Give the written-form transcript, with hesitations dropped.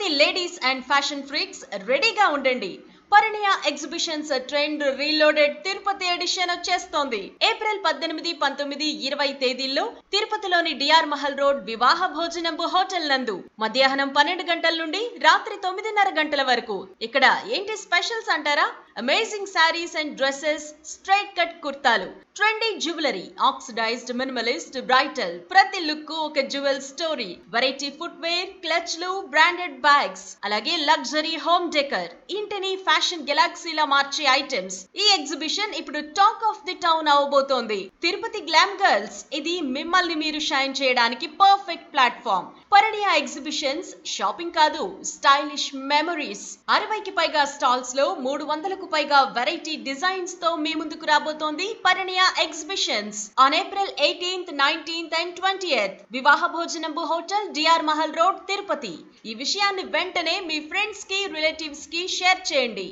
Tirupati ladies and fashion freaks రెడీగా ఉండండి. Parinaya exhibitions trend reloaded Tirupati edition వచ్చేస్తోంది. ఏప్రిల్ 18, 19, 20 తేదీల్లో తిరుపతిలోని డిఆర్ మహల్ రోడ్ వివాహ భోజనంబు హోటల్ నందు మధ్యాహ్నం 12 గంటల నుండి రాత్రి 9:30 గంటల వరకు. ఇక్కడ ఏంటి స్పెషల్స్ అంటారా? Amazing saris and dresses, straight cut కుర్తాలు, trendy jewellery, oxidised minimalist bridal, ప్రతి లుక్ ఒక జ్యువెల్ స్టోరీ, వెరైటీ ఫుట్వేర్, క్లచ్లు, బ్రాండెడ్ బ్యాగ్స్, అలాగే లగ్జరీ హోమ్ డెకర్, ఇంటిని ఫ్యాషన్ గెలాక్సీలా మార్చే ఐటమ్స్. ఈ ఎగ్జిబిషన్ ఇప్పుడు టాక్ ఆఫ్ ది టౌన్ అవబోతోంది. తిరుపతి గ్లామ్ గర్ల్స్, ఇది మిమ్మల్ని మీరు షైన్ చేయడానికి perfect platform. Parinaya exhibitions shopping కాదు, స్టైలిష్ మెమరీస్. 60కి పైగా స్టాల్స్ లో 300కు పైగా వెరైటీ డిజైన్స్ తో మీ ముందుకు రాబోతోంది Parinaya exhibitions on April 18th, 19th and 20th. Vivaha Bhojanambu hotel, DR Mahal road, Tirupati. ఈ విషయాన్ని వెంటనే మీ ఫ్రెండ్స్ కి, రిలేటివ్స్ కి షేర్ చేయండి.